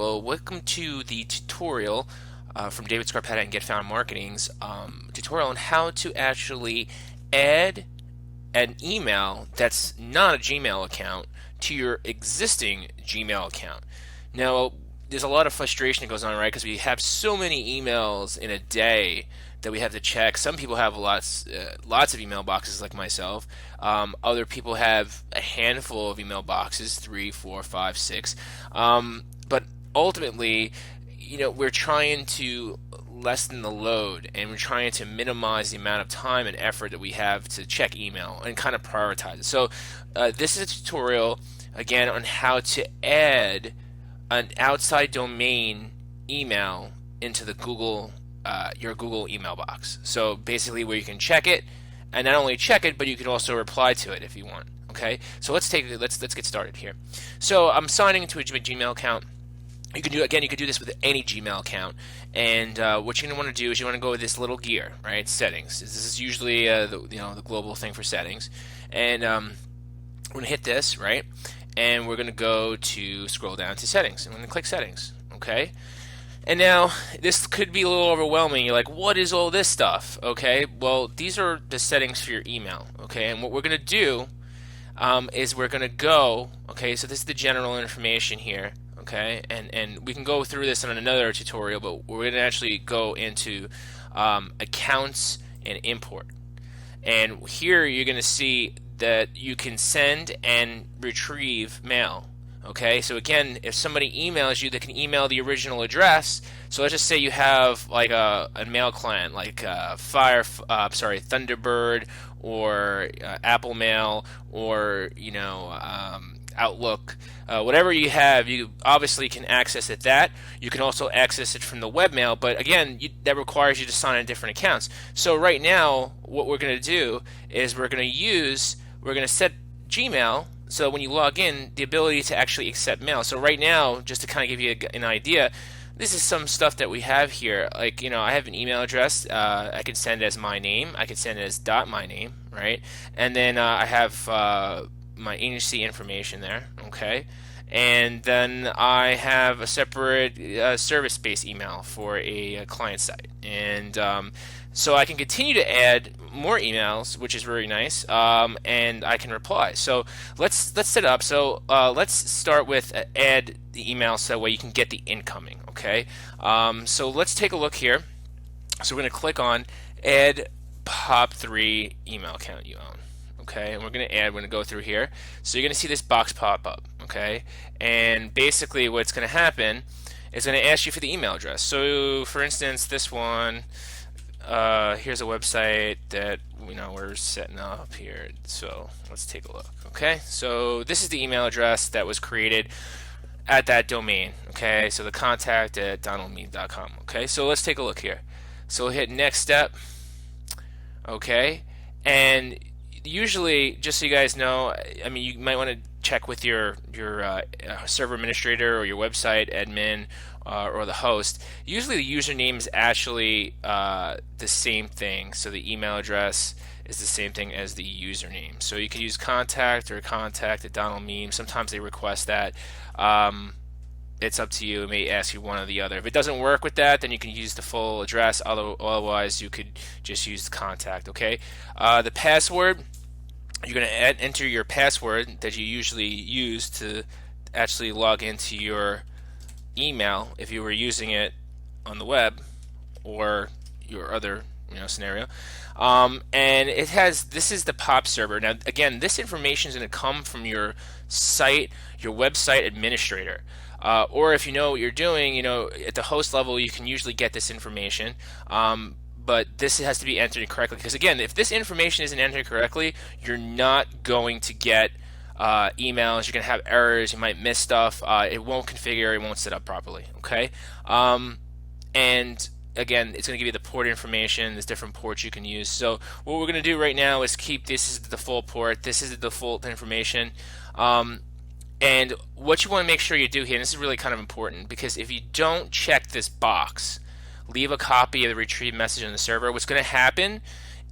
well, welcome to the tutorial from David Scarpetta and Get Found Marketing's tutorial on how to actually add an email that's not a Gmail account to your existing Gmail account. Now, there's a lot of frustration that goes on, right? Because we have so many emails in a day that we have to check. Some people have lots of email boxes, like myself. Other people have a handful of email boxes, 3, 4, 5, 6. But ultimately, we're trying to lessen the load, and we're trying to minimize the amount of time and effort that we have to check email and kind of prioritize it. So this is a tutorial again on how to add an outside domain email into the your Google email box. So basically, where you can check it, and not only check it, but you can also reply to it if you want. Okay, so let's get started here. So I'm signing into a Gmail account. You can do this with any Gmail account, and what you're going to want to do is you want to go with this little gear, right? Settings. This is usually the global thing for settings, and we're going to hit this, right? And we're going to go to scroll down to settings, and we're going to click settings, okay? And now this could be a little overwhelming. You're like, what is all this stuff? Okay, well, these are the settings for your email, okay? And what we're going to do is we're going to go, okay, so this is the general information here. Okay, and we can go through this in another tutorial, but we're going to actually go into accounts and import. And here you're going to see that you can send and retrieve mail. Okay, so again, if somebody emails you, they can email the original address. So let's just say you have like a mail client, like Thunderbird or Apple Mail or Outlook, whatever you have, you obviously can access it that. You can also access it from the webmail, but again, that requires you to sign in different accounts. So right now, what we're going to do is we're going to set Gmail so when you log in, the ability to actually accept mail. So right now, just to kind of give you an idea, this is some stuff that we have here. Like, I have an email address. I can send as my name. I can send it as .my name, right? And then I have my agency information there, okay? And then I have a separate service-based email for a client site. And so I can continue to add more emails, which is very nice, and I can reply. So let's set it up. So let's start with add the email so that way you can get the incoming, okay? So let's take a look here. So we're going to click on add POP3 email account you own. Okay, and we're going to go through here. So you're going to see this box pop up, okay? And basically what's going to happen is going to ask you for the email address. So for instance, this one, here's a website that we're setting up here. So let's take a look, okay? So this is the email address that was created at that domain, okay? So the contact at donaldmead.com, okay? So let's take a look here. So we'll hit next step, okay? And usually, just so you guys know, I mean, you might want to check with your server administrator or your website admin or the host. Usually the username is actually the same thing. So the email address is the same thing as the username. So you can use contact or contact at Donald Meme. Sometimes they request that. It's up to you. It may ask you one or the other. If it doesn't work with that, then you can use the full address. Otherwise, you could just use the contact, okay? The password, you're going to enter your password that you usually use to actually log into your email if you were using it on the web or your other scenario. And this is the POP server. Now, again, this information is going to come from your site, your website administrator. Or if you know what you're doing, at the host level, you can usually get this information. But this has to be entered correctly. Because again, if this information isn't entered correctly, you're not going to get emails. You're going to have errors. You might miss stuff. It won't configure. It won't set up properly. Okay. And again, it's going to give you the port information. There's different ports you can use. So what we're going to do right now is keep this is the default port. This is the default information. And what you want to make sure you do here, and this is really kind of important, because if you don't check this box, leave a copy of the retrieve message on the server, what's going to happen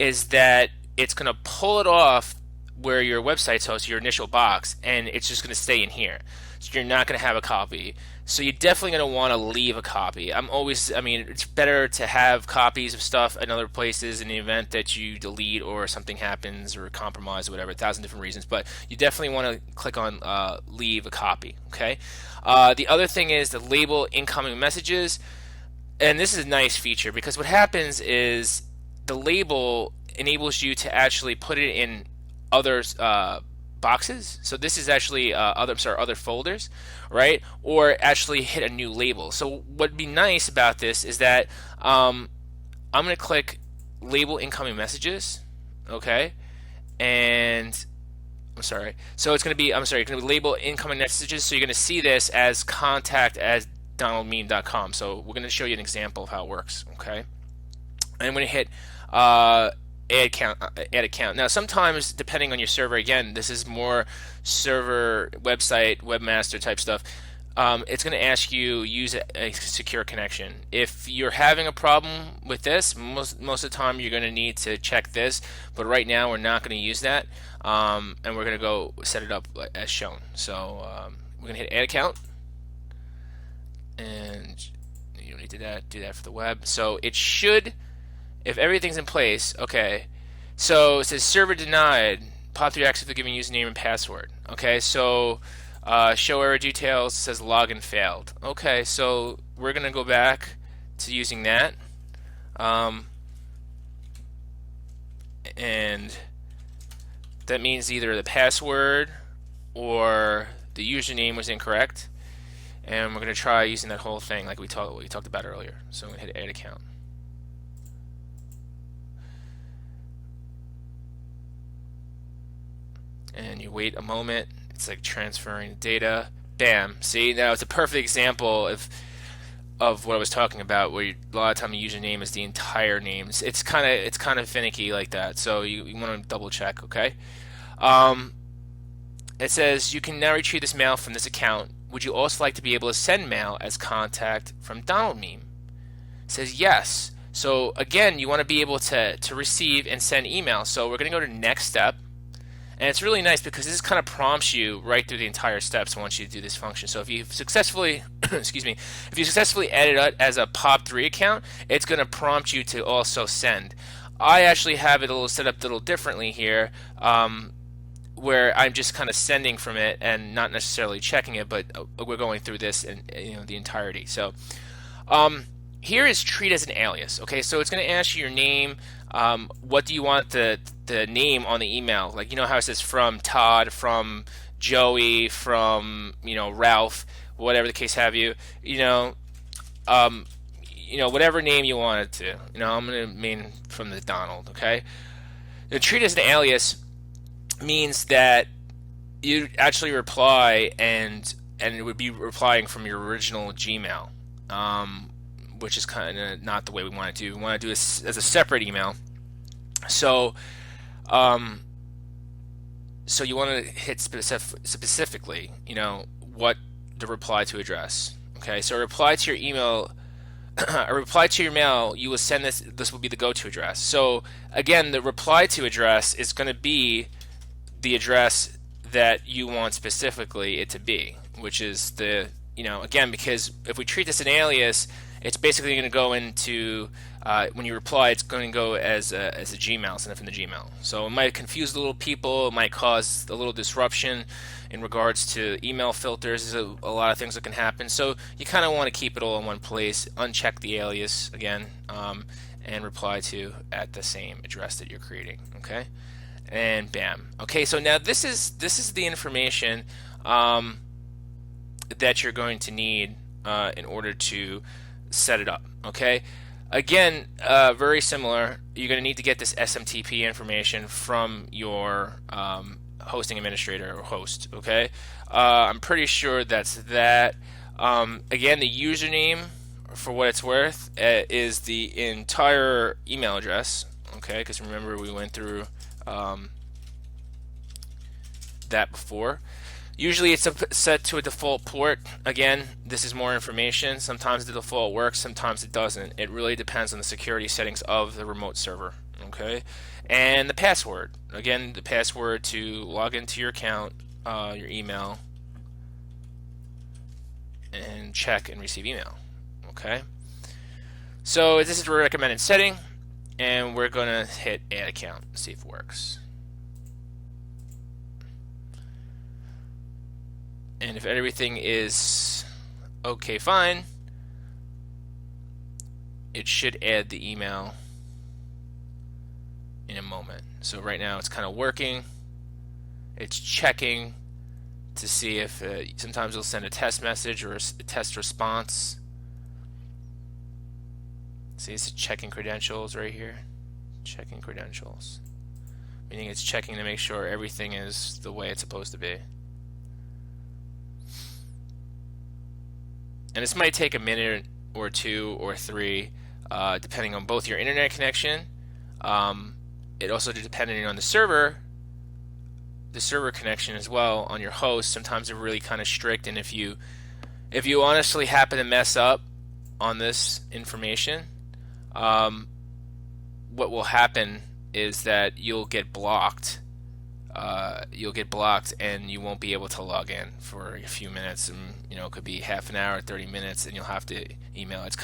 is that it's going to pull it off where your website's hosted, your initial box, and it's just going to stay in here. So you're not going to have a copy. So you're definitely going to want to leave a copy. I mean, it's better to have copies of stuff in other places in the event that you delete or something happens or compromise or whatever, 1,000 different reasons. But you definitely want to click on leave a copy, okay? The other thing is the label incoming messages. And this is a nice feature because what happens is the label enables you to actually put it in other boxes. So this is actually other folders, right? Or actually hit a new label. So what'd be nice about this is that I'm going to click label incoming messages, okay? And I'm sorry. So it's going to be label incoming messages. So you're going to see this as contact as donaldmean.com. So we're going to show you an example of how it works, okay? And I'm going to hit add account. Now, sometimes depending on your server, again, this is more server, website, webmaster type stuff. It's going to ask you use a secure connection. If you're having a problem with this, most of the time you're going to need to check this. But right now, we're not going to use that, and we're going to go set it up as shown. So we're going to hit add account, and you don't need to do that for the web. So it should. If everything's in place, okay, so it says server denied, POP3 access for giving username and password. Okay, so show error details, says login failed. Okay, so we're going to go back to using that. And that means either the password or the username was incorrect. And we're going to try using that whole thing like we talked about earlier. So I'm going to hit add account. And you wait a moment. It's like transferring data. Bam. See, now it's a perfect example of what I was talking about, where a lot of time the username is the entire name. It's kind of finicky like that. So you want to double check. Okay. It says you can now retrieve this mail from this account. Would you also like to be able to send mail as contact from Donald Meme? It says yes. So again, you want to be able to receive and send email. So we're going to go to next step. And it's really nice because this kind of prompts you right through the entire steps once you do this function. So if you've successfully, excuse me, if you successfully added it as a POP3 account, it's going to prompt you to also send. I actually have it set up a little differently here, where I'm just kind of sending from it and not necessarily checking it, but we're going through this in the entirety. So here is treat as an alias. Okay, so it's going to ask you your name. What do you want the name on the email? Like, you know how it says from Todd, from Joey, from Ralph, whatever the case have you. Whatever name you want it to. I'm gonna mean from the Donald. Okay. The treat as an alias means that you actually reply and it would be replying from your original Gmail, which is kind of not the way we want to do. We want to do this as a separate email. So, so you want to hit specifically, what the reply to address. Okay, so a reply to your email, a reply to your mail, you will send this. This will be the go-to address. So again, the reply to address is going to be the address that you want specifically it to be, which is again, because if we treat this an alias, it's basically going to go into when you reply, it's going to go as a Gmail, send it from the Gmail. So it might confuse little people. It might cause a little disruption in regards to email filters. There's a lot of things that can happen. So you kind of want to keep it all in one place. Uncheck the alias again, and reply to at the same address that you're creating. Okay, and bam. Okay, so now this is the information that you're going to need in order to set it up. Okay, again, very similar. You're going to need to get this SMTP information from your hosting administrator or host. Okay, I'm pretty sure that's that. Again, the username, for what it's worth, is the entire email address. Okay, because remember we went through that before. Usually it's set to a default port. Again, this is more information. Sometimes the default works, sometimes it doesn't. It really depends on the security settings of the remote server. Okay, and the password. Again, the password to log into your account, your email. and check and receive email. Okay, so this is a recommended setting, and we're going to hit add account, see if it works. And if everything is okay, fine, it should add the email in a moment. So right now it's kind of working. It's checking to see if sometimes it'll send a test message or a test response. See, it's checking credentials right here. Checking credentials. Meaning it's checking to make sure everything is the way it's supposed to be. And this might take a minute or two or three, depending on both your internet connection. It also depending on the server connection as well on your host. Sometimes they're really kind of strict, and if you honestly happen to mess up on this information, what will happen is that you'll get blocked. And you won't be able to log in for a few minutes, and it could be half an hour, 30 minutes, and you'll have to email. It's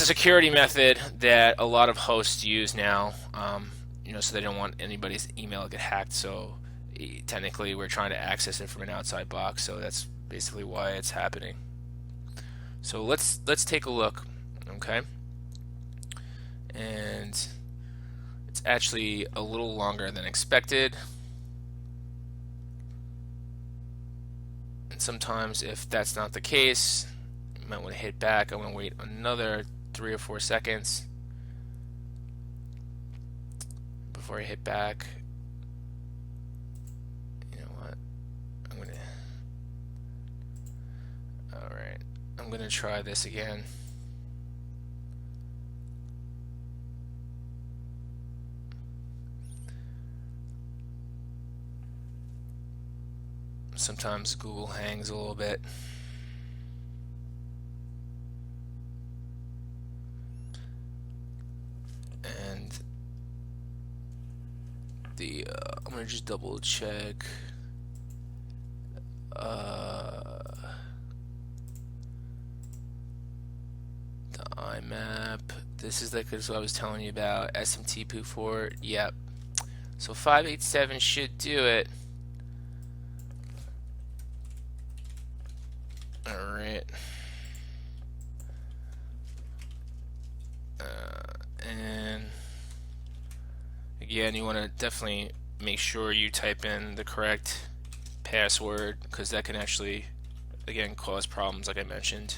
a security method that a lot of hosts use now, so they don't want anybody's email to get hacked. So technically, we're trying to access it from an outside box. So that's basically why it's happening. So let's take a look, okay? And it's actually a little longer than expected. And sometimes if that's not the case, you might want to hit back. I'm going to wait another 3 or 4 seconds before I hit back. You know what? Alright. I'm going to try this again. Sometimes Google hangs a little bit. And I'm gonna just double check. The IMAP. This is like what I was telling you about. SMT port. Yep. So 587 should do it. Alright. And again, you want to definitely make sure you type in the correct password, because that can actually, again, cause problems like I mentioned.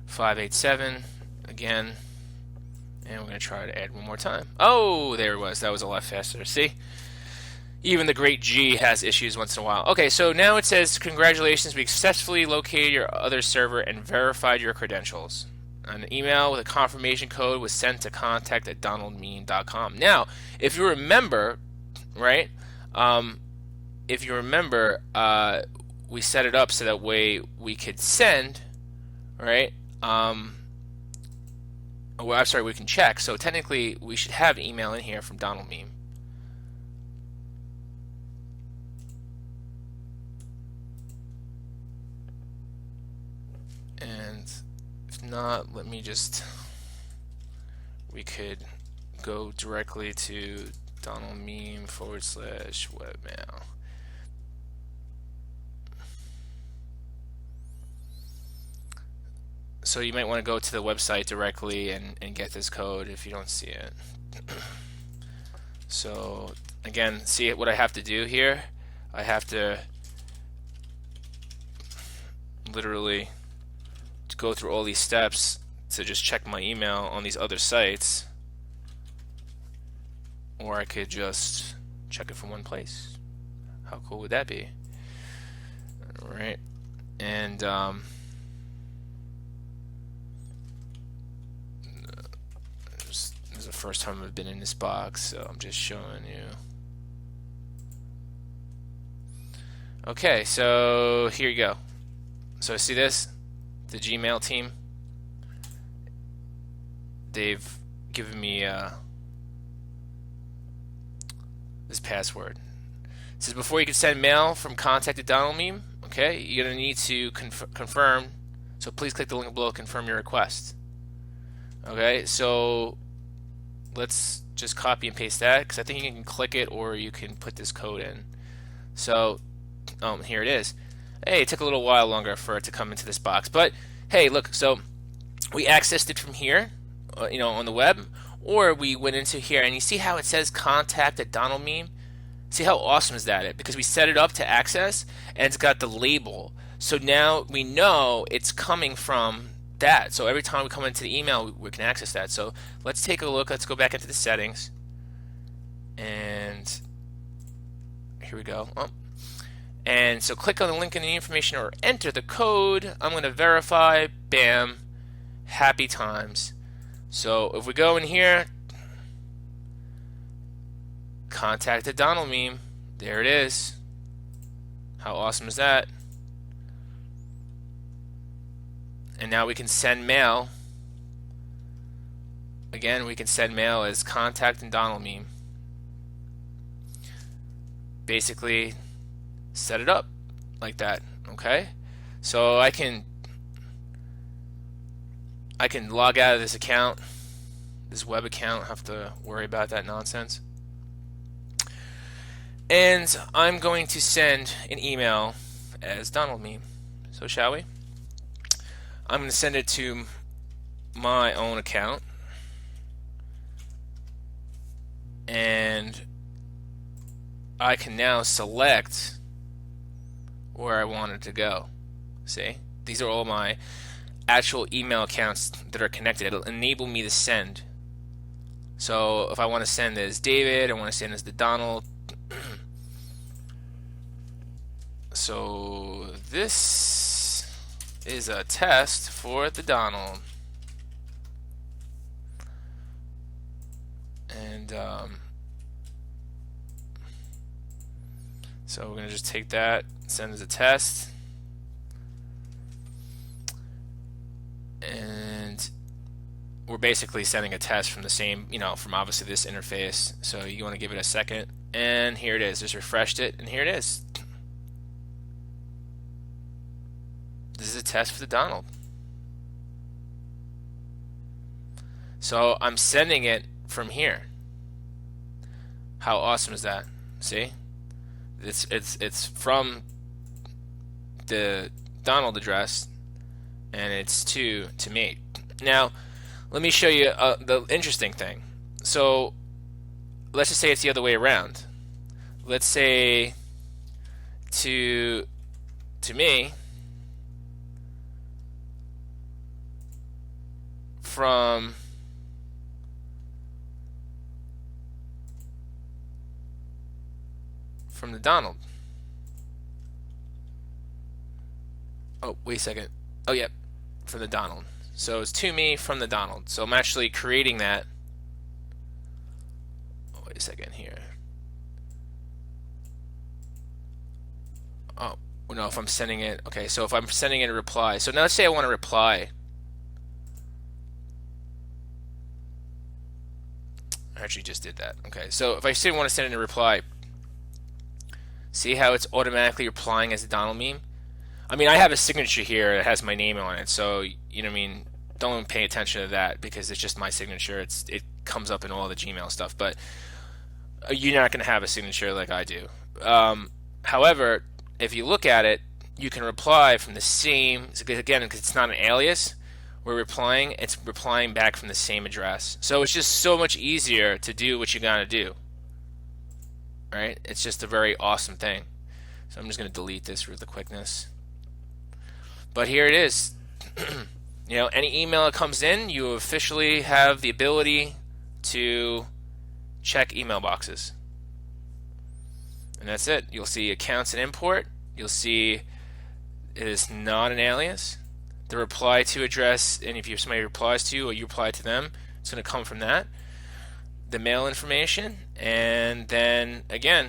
587 again, and we're going to try to add one more time. Oh, there it was. That was a lot faster. See? Even the great G has issues once in a while. Okay, so now it says, congratulations, we successfully located your other server and verified your credentials. An email with a confirmation code was sent to contact@donaldmean.com. Now, if you remember, right, we set it up so that way we could send, right, we can check. So technically, we should have email in here from Donald Mean. And if not, we could go directly to donaldmeme/webmail. So you might want to go to the website directly and get this code if you don't see it. So again, see what I have to do here? I have to literally go through all these steps to just check my email on these other sites, or I could just check it from one place. How cool would that be? Alright, and this is the first time I've been in this box, so I'm just showing you. Okay, so here you go. So see this? The Gmail team, they've given me this password. It says before you can send mail from contact at Donald Meme, okay, you're going to need to confirm. So please click the link below to confirm your request. Okay, so let's just copy and paste that because I think you can click it or you can put this code in. So here it is. Hey, it took a little while longer for it to come into this box, but hey, look, so we accessed it from here, on the web, or we went into here, and you see how it says contact at Donald Meme? See how awesome is that? Because we set it up to access, and it's got the label. So now we know it's coming from that. So every time we come into the email, we can access that. So let's take a look. Let's go back into the settings, and here we go. And so click on the link in the information or enter the code. I'm going to verify. Bam. Happy times. So if we go in here, contact the Donald Meme. There it is. How awesome is that? And now we can send mail. Again, we can send mail as contact and Donald Meme. Basically, set it up like that. Okay, so I can log out of this account, this web account. Have to worry about that nonsense. And I'm going to send an email as Donald Meme. So shall we? I'm going to send it to my own account, and I can now select where I want it to go. See? These are all my actual email accounts that are connected. It'll enable me to send. So if I want to send as David, I want to send as the Donald. So this is a test for the Donald. And so we're going to just take that, send as a test. And we're basically sending a test from the same, from obviously this interface. So you want to give it a second. And here it is. Just refreshed it, and here it is. This is a test for the Donald. So I'm sending it from here. How awesome is that? See? It's from the Donald address, and it's to me. Now, let me show you the interesting thing. So let's just say it's the other way around. Let's say to me from the Donald. Oh, wait a second. Oh, yep, from the Donald. So it's to me from the Donald. So I'm actually creating that. Oh, wait a second here. Oh, no, if I'm sending it. Okay, so if I'm sending it a reply. So now let's say I want to reply. I actually just did that. Okay, so if I still want to send it a reply, see how it's automatically replying as a Donald Meme? I mean, I have a signature here that has my name on it, so, don't pay attention to that because it's just my signature. It comes up in all the Gmail stuff, but you're not going to have a signature like I do. However, if you look at it, you can reply from the same, again, because it's not an alias, it's replying back from the same address. So it's just so much easier to do what you got to do. Right? It's just a very awesome thing. So I'm just going to delete this for the quickness. But here it is. Any email that comes in, you officially have the ability to check email boxes. And that's it. You'll see accounts and import. You'll see it is not an alias. The reply to address, and if somebody replies to you or you reply to them, it's going to come from that. The mail information, and then again,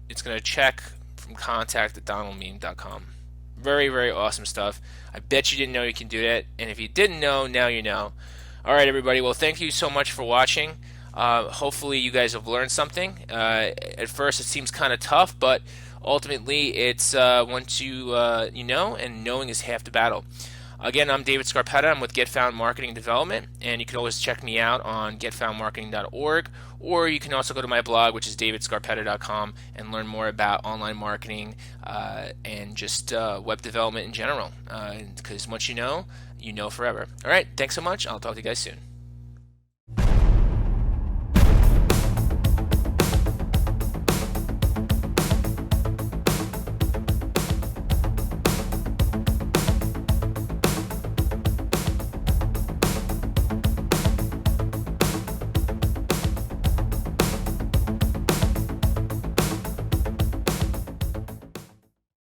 it's going to check from contact at donaldmeme.com. Very, very awesome stuff. I bet you didn't know you can do that, and if you didn't know, now you know. All right, everybody. Well, thank you so much for watching. Hopefully, you guys have learned something. At first, it seems kind of tough, but ultimately, it's once you know, and knowing is half the battle. Again, I'm David Scarpetta. I'm with Get Found Marketing and Development, and you can always check me out on getfoundmarketing.org, or you can also go to my blog, which is davidscarpetta.com, and learn more about online marketing and just web development in general. Because once you know forever. All right, thanks so much. I'll talk to you guys soon.